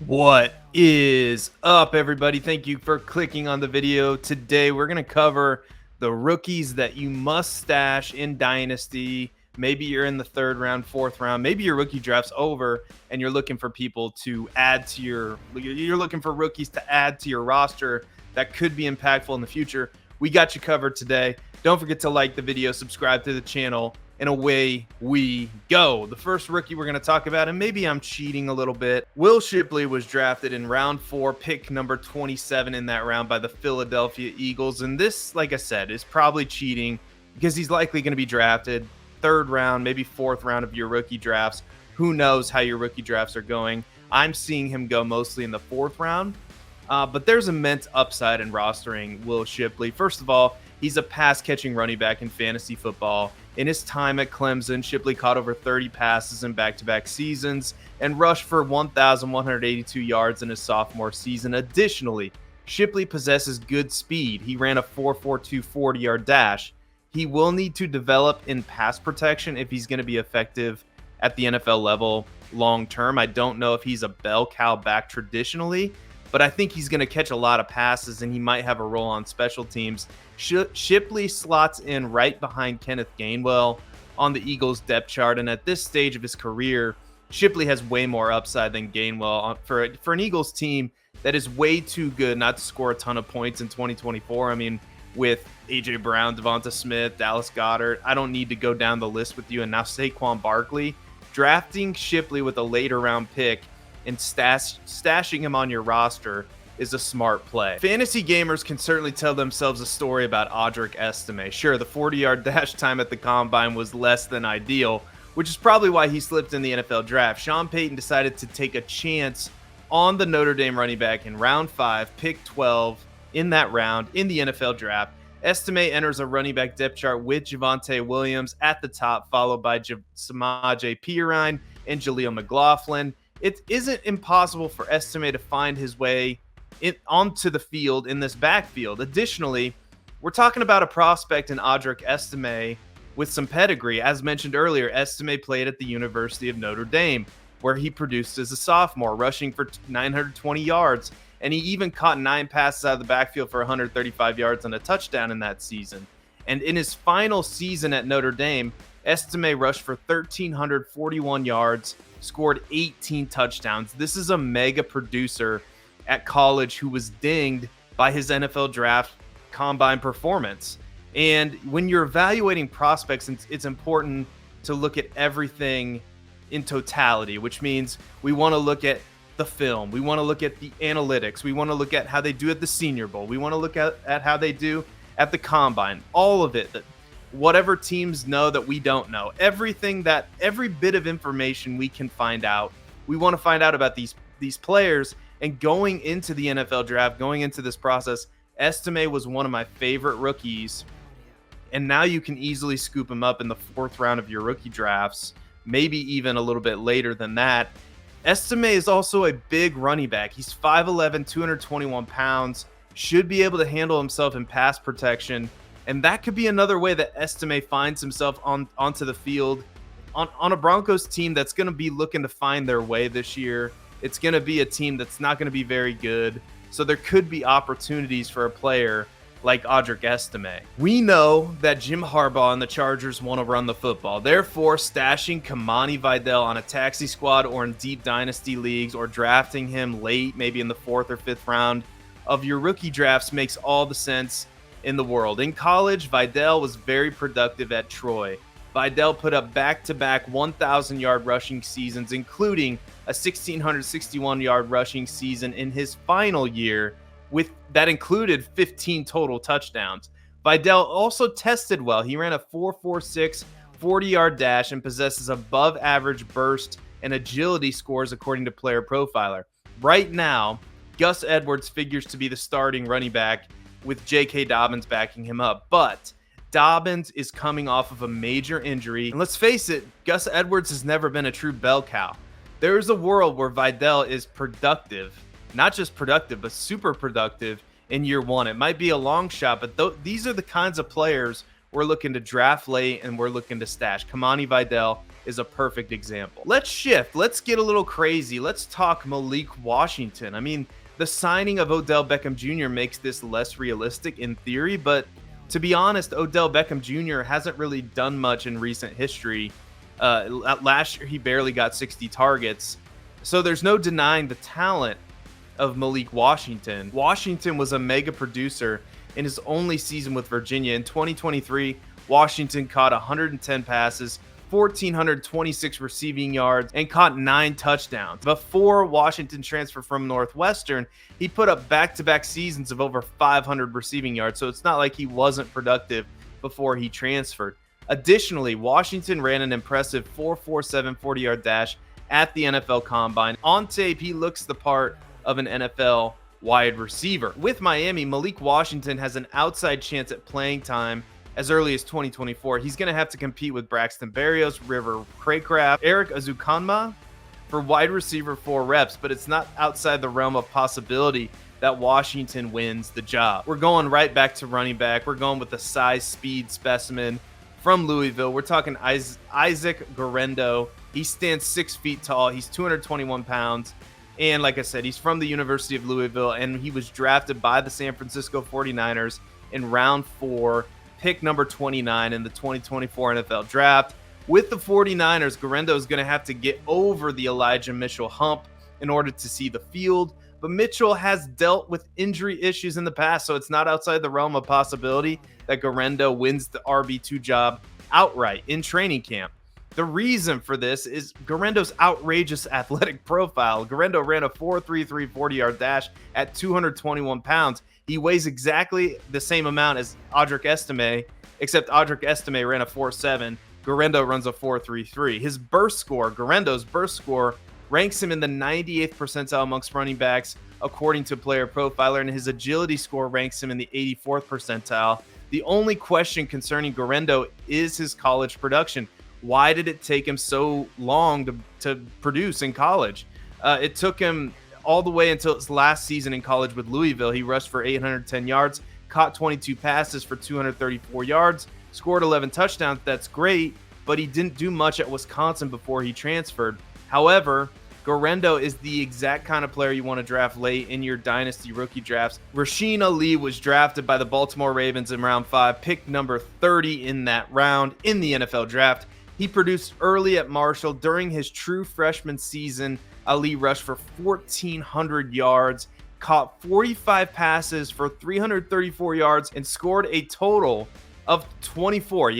What is up, everybody? Thank you for clicking on the video. Today, we're going to cover the rookies that you must stash in Dynasty. Maybe you're in the third round, fourth round. Maybe your rookie draft's over and you're looking for people to add to you're looking for rookies to add to your roster that could be impactful in the future. We got you covered today. Don't forget to like the video, subscribe to the channel, and away we go. The first rookie we're going to talk about, and maybe I'm cheating a little bit. Will Shipley was drafted in round 4, pick number 27 in that round by the Philadelphia Eagles. And this, like I said, is probably cheating because he's likely going to be drafted third round, maybe fourth round of your rookie drafts. Who knows how your rookie drafts are going? I'm seeing him go mostly in the fourth round. But there's immense upside in rostering Will Shipley. First of all, he's a pass-catching running back in fantasy football. In his time at Clemson, Shipley caught over 30 passes in back-to-back seasons and rushed for 1,182 yards in his sophomore season. Additionally, Shipley possesses good speed. He ran a 4.42 40-yard dash. He will need to develop in pass protection if he's going to be effective at the NFL level long-term. I don't know if he's a bell cow back traditionally, but I think he's going to catch a lot of passes and he might have a role on special teams. Shipley slots in right behind Kenneth Gainwell on the Eagles depth chart, and at this stage of his career, Shipley has way more upside than Gainwell for an Eagles team that is way too good not to score a ton of points in 2024. I mean, with A.J. Brown, Devonta Smith, Dallas Goedert, I don't need to go down the list with you, and now Saquon Barkley. Drafting Shipley with a later round pick and stashing him on your roster is a smart play. Fantasy gamers can certainly tell themselves a story about Aundre Esei. Sure, the 40-yard dash time at the combine was less than ideal, which is probably why he slipped in the NFL draft. Sean Payton decided to take a chance on the Notre Dame running back in round 5, pick 12 in that round in the NFL draft. Esei enters a running back depth chart with Javonte Williams at the top, followed by Samaje Perine and Jaleel McLaughlin. It isn't impossible for Esei to find his way onto the field in this backfield. Additionally, we're talking about a prospect in Aundre Esei with some pedigree. As mentioned earlier, Esei played at the University of Notre Dame, where he produced as a sophomore, rushing for 920 yards, and he even caught 9 passes out of the backfield for 135 yards and a touchdown in that season. And in his final season at Notre Dame, Esei rushed for 1,341 yards, scored 18 touchdowns. This is a mega producer at college who was dinged by his NFL draft combine performance. And when you're evaluating prospects, it's important to look at everything in totality, which means we want to look at the film. We want to look at the analytics. We want to look at how they do at the Senior Bowl. We want to look at how they do at the combine. All of it, whatever teams know that we don't know, every bit of information we can find out. We want to find out about these players. And going into the NFL draft, going into this process, Esei was one of my favorite rookies. And now you can easily scoop him up in the 4th round of your rookie drafts, maybe even a little bit later than that. Esei is also a big running back. He's 5'11", 221 pounds, should be able to handle himself in pass protection. And that could be another way that Esei finds himself onto the field on a Broncos team that's going to be looking to find their way this year. It's going to be a team that's not going to be very good. So there could be opportunities for a player like Aundre Esei. We know that Jim Harbaugh and the Chargers want to run the football. Therefore, stashing Kamani Videl on a taxi squad or in deep dynasty leagues, or drafting him late, maybe in the 4th or 5th round of your rookie drafts, makes all the sense in the world. In college, Videl was very productive at Troy. Videl put up back-to-back 1,000-yard rushing seasons, including a 1,661-yard rushing season in his final year, that included 15 total touchdowns. Videl also tested well. He ran a 4.46 40-yard dash and possesses above-average burst and agility scores according to Player Profiler. Right now, Gus Edwards figures to be the starting running back with J.K. Dobbins backing him up, but Dobbins is coming off of a major injury. And let's face it, Gus Edwards has never been a true bell cow. There is a world where Videl is productive, not just productive, but super productive in year 1. It might be a long shot, but these are the kinds of players we're looking to draft late and we're looking to stash. Kamani Videl is a perfect example. Let's shift. Let's get a little crazy. Let's talk Malik Washington. I mean, the signing of Odell Beckham Jr. makes this less realistic in theory, but to be honest, Odell Beckham Jr. hasn't really done much in recent history. Last year, he barely got 60 targets. So there's no denying the talent of Malik Washington. Washington was a mega producer in his only season with Virginia. In 2023, Washington caught 110 passes, 1,426 receiving yards, and caught 9 touchdowns. Before Washington transferred from Northwestern, he put up back-to-back seasons of over 500 receiving yards, so it's not like he wasn't productive before he transferred. Additionally, Washington ran an impressive 4.47 40-yard dash at the NFL Combine. On tape, he looks the part of an NFL wide receiver. With Miami, Malik Washington has an outside chance at playing time as early as 2024. He's going to have to compete with Braxton Berrios, River Craycraft, Eric Azukanma for wide receiver 4 reps, but it's not outside the realm of possibility that Washington wins the job. We're going right back to running back. We're going with the size speed specimen from Louisville. We're talking Isaac Gendo. He stands 6 feet tall. He's 221 pounds. And like I said, he's from the University of Louisville, and he was drafted by the San Francisco 49ers in round 4, pick number 29 in the 2024 NFL Draft. With the 49ers, Gendo is going to have to get over the Elijah Mitchell hump in order to see the field. But Mitchell has dealt with injury issues in the past, so it's not outside the realm of possibility that Gendo wins the RB2 job outright in training camp. The reason for this is Garendo's outrageous athletic profile. Gendo ran a 4.33 40-yard dash at 221 pounds. He weighs exactly the same amount as Aundre Esei, except Aundre Esei ran a 4.7. Gendo runs a 4.33. His burst score, Garendo's burst score, ranks him in the 98th percentile amongst running backs, according to Player Profiler, and his agility score ranks him in the 84th percentile. The only question concerning Gendo is his college production. Why did it take him so long to produce in college? It took him all the way until his last season in college with Louisville. He rushed for 810 yards, caught 22 passes for 234 yards, scored 11 touchdowns. That's great, but he didn't do much at Wisconsin before he transferred. However, Gendo is the exact kind of player you want to draft late in your dynasty rookie drafts. Rashaan Ali was drafted by the Baltimore Ravens in round 5, picked number 30 in that round in the NFL Draft. He produced early at Marshall. During his true freshman season, Ali rushed for 1,400 yards, caught 45 passes for 334 yards, and scored a total of 24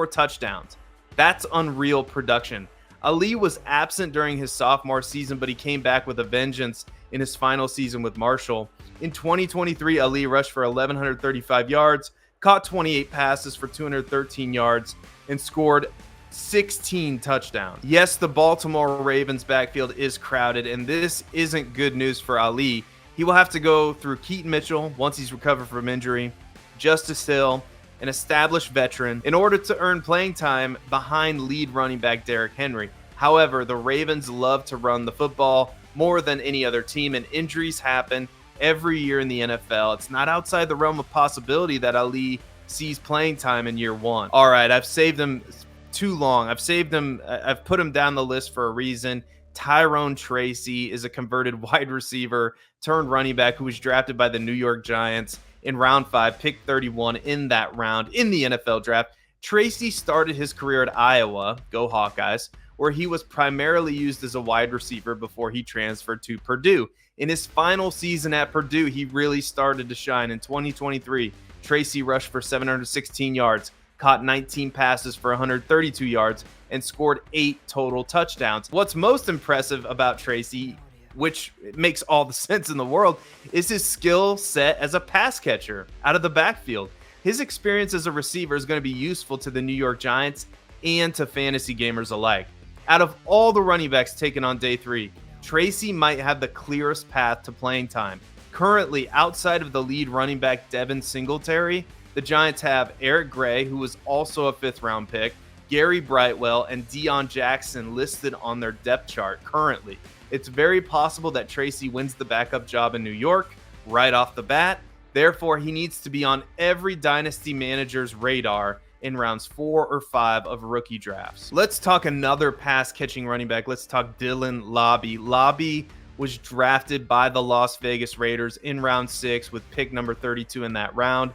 touchdowns. That's unreal production. Ali was absent during his sophomore season, but he came back with a vengeance in his final season with Marshall. In 2023, Ali rushed for 1,135 yards, caught 28 passes for 213 yards, and scored 16 touchdowns. Yes, the Baltimore Ravens backfield is crowded, and this isn't good news for Ali. He will have to go through Keaton Mitchell once he's recovered from injury, Justice Hill, an established veteran, in order to earn playing time behind lead running back Derrick Henry. However, the Ravens love to run the football more than any other team, and injuries happen every year in the NFL. It's not outside the realm of possibility that Ali sees playing time in year 1. All right, I've saved him too long. I've put him down the list for a reason. Tyrone Tracy is a converted wide receiver turned running back who was drafted by the New York Giants in round 5, pick 31 in that round in the NFL Draft. Tracy started his career at Iowa, go Hawkeyes, where he was primarily used as a wide receiver before he transferred to Purdue. In his final season at Purdue, he really started to shine. In 2023, Tracy rushed for 716 yards, caught 19 passes for 132 yards, and scored 8 total touchdowns. What's most impressive about Tracy, which makes all the sense in the world, is his skill set as a pass catcher out of the backfield. His experience as a receiver is going to be useful to the New York Giants and to fantasy gamers alike. Out of all the running backs taken on day 3, Tracy might have the clearest path to playing time. Currently, outside of the lead running back Devin Singletary, the Giants have Eric Gray, who was also a 5th-round pick, Gary Brightwell, and Deion Jackson listed on their depth chart currently. It's very possible that Tracy wins the backup job in New York right off the bat. Therefore, he needs to be on every dynasty manager's radar in rounds 4 or 5 of rookie drafts. Let's talk another pass catching running back. Let's talk Dylan Lobby. Lobby was drafted by the Las Vegas Raiders in round 6 with pick number 32 in that round.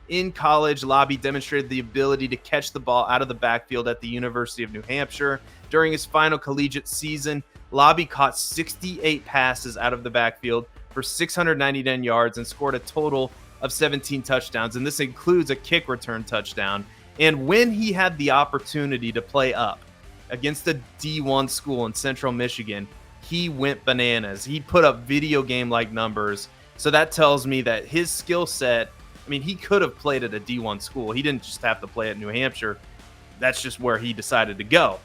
In college, Lobby demonstrated the ability to catch the ball out of the backfield at the University of New Hampshire. During his final collegiate season, Lobby caught 68 passes out of the backfield for 699 yards and scored a total of 17 touchdowns, and this includes a kick return touchdown. And when he had the opportunity to play up against a D1 school in Central Michigan, he went bananas. He put up video game-like numbers. So that tells me that his skill set, I mean, he could have played at a D1 school. He didn't just have to play at New Hampshire. That's just where he decided to go.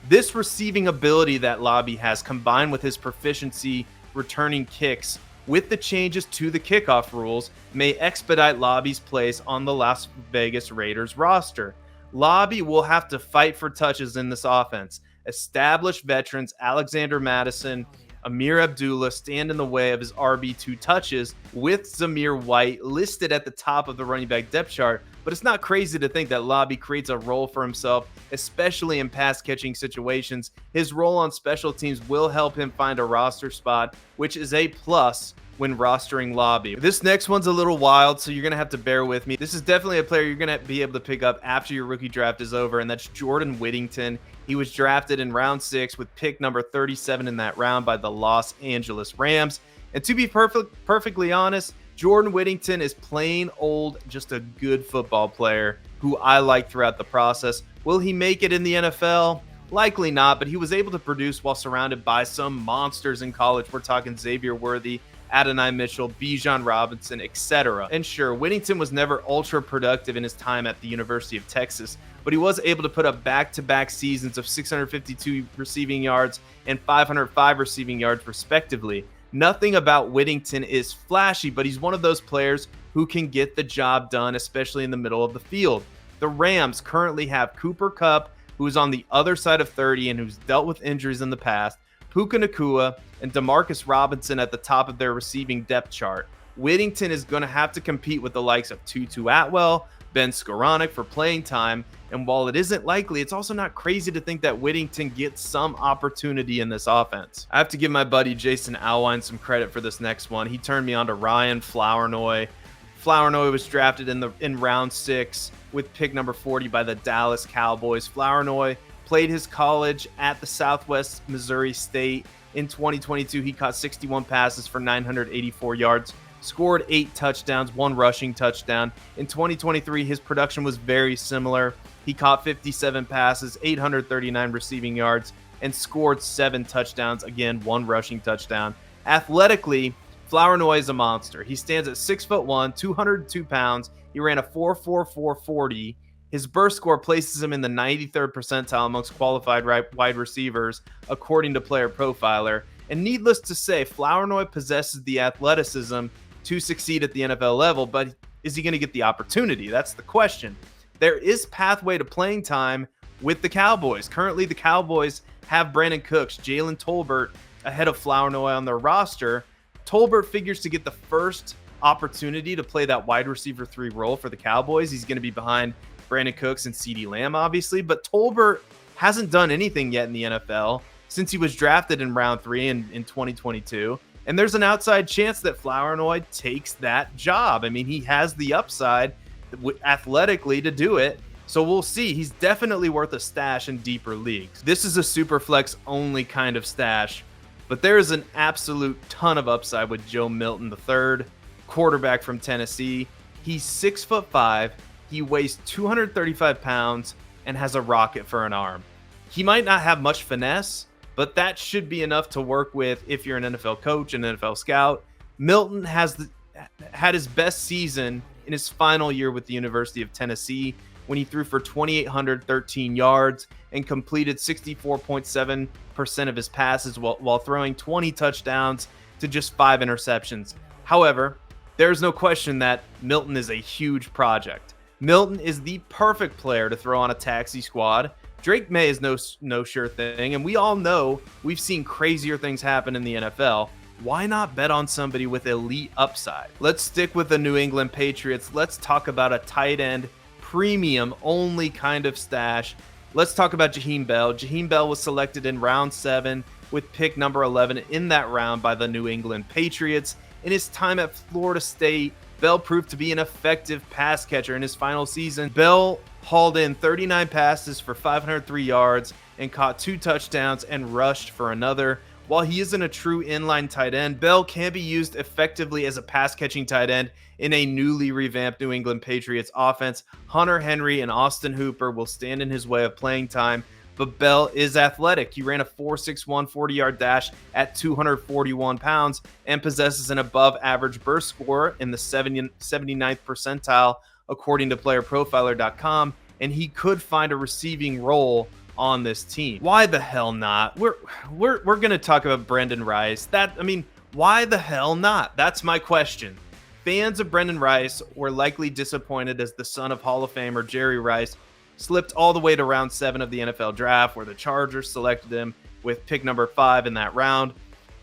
This receiving ability that Lobby has, combined with his proficiency returning kicks with the changes to the kickoff rules, may expedite Lobby's place on the Las Vegas Raiders roster. Lobby will have to fight for touches in this offense. Established veterans Alexander Madison, Amir Abdullah stand in the way of his RB2 touches, with Zamir White listed at the top of the running back depth chart. But it's not crazy to think that Lobby creates a role for himself, especially in pass catching situations. His role on special teams will help him find a roster spot, which is a plus when rostering Lobby. This next one's a little wild, so you're going to have to bear with me. This is definitely a player you're going to be able to pick up after your rookie draft is over, and that's Jordan Whittington. He was drafted in round 6 with pick number 37 in that round by the Los Angeles Rams. And to be perfectly honest, Jordan Whittington is plain old, just a good football player who I like throughout the process. Will he make it in the NFL? Likely not, but he was able to produce while surrounded by some monsters in college. We're talking Xavier Worthy, Adonai Mitchell, Bijan Robinson, etc. And sure, Whittington was never ultra productive in his time at the University of Texas, but he was able to put up back-to-back seasons of 652 receiving yards and 505 receiving yards respectively. Nothing about Whittington is flashy, but he's one of those players who can get the job done, especially in the middle of the field. The Rams currently have Cooper Kupp, who is on the other side of 30 and who's dealt with injuries in the past, Puka Nacua, and Demarcus Robinson at the top of their receiving depth chart. Whittington is going to have to compete with the likes of Tutu Atwell, Ben Skoranek for playing time, and while it isn't likely, it's also not crazy to think that Whittington gets some opportunity in this offense. I have to give my buddy Jason Alwine some credit for this next one. He turned me on to Ryan Flournoy. Flournoy was drafted in round 6 with pick number 40 by the Dallas Cowboys. Flournoy played his college at the Southwest Missouri State. In 2022, he caught 61 passes for 984 yards, scored 8 touchdowns, 1 rushing touchdown. In 2023, his production was very similar. He caught 57 passes, 839 receiving yards, and scored 7 touchdowns, again, 1 rushing touchdown. Athletically, Flournoy is a monster. He stands at 6'1", 202 pounds. He ran a 4.44 40. His burst score places him in the 93rd percentile amongst qualified wide receivers, according to Player Profiler. And needless to say, Flournoy possesses the athleticism to succeed at the NFL level, but is he going to get the opportunity? That's the question. There is pathway to playing time with the Cowboys. Currently, the Cowboys have Brandon Cooks, Jalen Tolbert ahead of Flournoy on their roster. Tolbert figures to get the first opportunity to play that wide receiver 3 role for the Cowboys. He's going to be behind Brandon Cooks and CeeDee Lamb, obviously, but Tolbert hasn't done anything yet in the NFL since he was drafted in round 3 in 2022. And there's an outside chance that Flournoy takes that job. I mean, he has the upside athletically to do it. So we'll see. He's definitely worth a stash in deeper leagues. This is a super flex only kind of stash, but there is an absolute ton of upside with Joe Milton III, quarterback from Tennessee. He's 6'5". He weighs 235 pounds and has a rocket for an arm. He might not have much finesse, but that should be enough to work with if you're an NFL coach, an NFL scout. Milton had his best season in his final year with the University of Tennessee when he threw for 2,813 yards and completed 64.7% of his passes while throwing 20 touchdowns to just 5 interceptions. However, there's no question that Milton is a huge project. Milton is the perfect player to throw on a taxi squad. Drake May is no sure thing, and we all know we've seen crazier things happen in the NFL. Why not bet on somebody with elite upside? Let's stick with the New England Patriots. Let's talk about a tight end premium only kind of stash. Let's talk about Jem Bell. Jem Bell was selected in round 7 with pick number 11 in that round by the New England Patriots. In his time at Florida State, Bell proved to be an effective pass catcher in his final season. Bell hauled in 39 passes for 503 yards and caught 2 touchdowns and rushed for another. While he isn't a true inline tight end, Bell can be used effectively as a pass-catching tight end in a newly revamped New England Patriots offense. Hunter Henry and Austin Hooper will stand in his way of playing time, but Bell is athletic. He ran a 4.61 40-yard dash at 241 pounds and possesses an above-average burst score in the 79th percentile, according to playerprofiler.com, and he could find a receiving role on this team. Why the hell not? We're gonna talk about Brendan Rice. Why the hell not? That's my question. Fans of Brendan Rice were likely disappointed as the son of Hall of Famer Jerry Rice slipped all the way to round 7 of the NFL draft, where the Chargers selected him with pick number 5 in that round.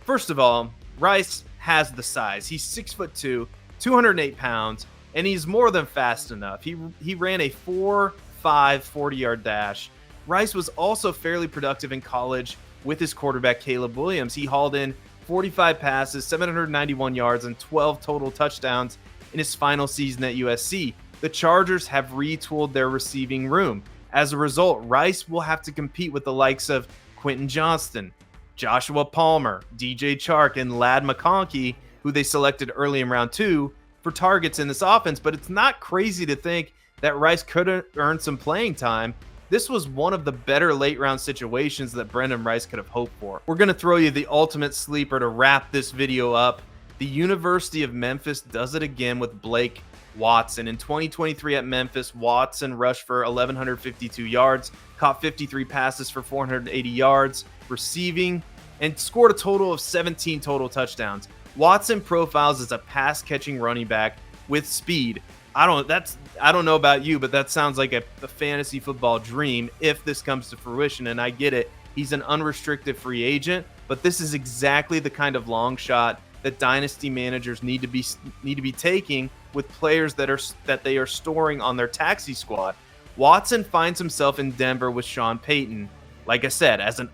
First of all, Rice has the size. He's 6'2", 208 pounds, and he's more than fast enough. He ran a 4.5 40-yard dash. Rice was also fairly productive in college with his quarterback, Caleb Williams. He hauled in 45 passes, 791 yards, and 12 total touchdowns in his final season at USC. The Chargers have retooled their receiving room. As a result, Rice will have to compete with the likes of Quentin Johnston, Joshua Palmer, DJ Chark, and Ladd McConkey, who they selected early in round 2 for targets in this offense. But it's not crazy to think that Rice could earn some playing time. This was one of the better late-round situations that Brendan Rice could have hoped for. We're going to throw you the ultimate sleeper to wrap this video up. The University of Memphis does it again with Blake Watson. In 2023 at Memphis, Watson rushed for 1,152 yards, caught 53 passes for 480 yards, receiving, and scored a total of 17 total touchdowns. Watson profiles as a pass-catching running back with speed. I don't know about you, but that sounds like a fantasy football dream if this comes to fruition, and I get it. He's an unrestricted free agent, but this is exactly the kind of long shot that dynasty managers need to be taking with players that they are storing on their taxi squad. Watson finds himself in Denver with Sean Payton, like I said, as an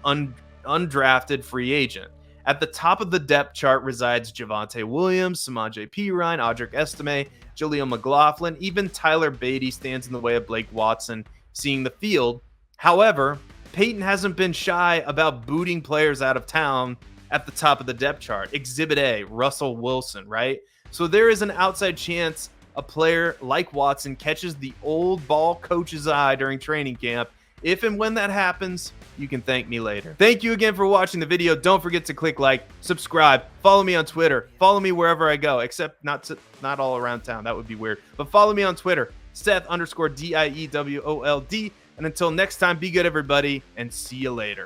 undrafted free agent. At the top of the depth chart resides Javonte Williams, Samaje Perine, Aundre Esei, Jaleel McLaughlin. Even Tyler Beatty stands in the way of Blake Watson seeing the field. However, Payton hasn't been shy about booting players out of town at the top of the depth chart. Exhibit A, Russell Wilson, right? So there is an outside chance a player like Watson catches the old ball coach's eye during training camp. If and when that happens, you can thank me later. Thank you again for watching the video. Don't forget to click like, subscribe, follow me on Twitter, follow me wherever I go, except not all around town. That would be weird. But follow me on Twitter, Seth_DIEWOLD. And until next time, be good, everybody, and see you later.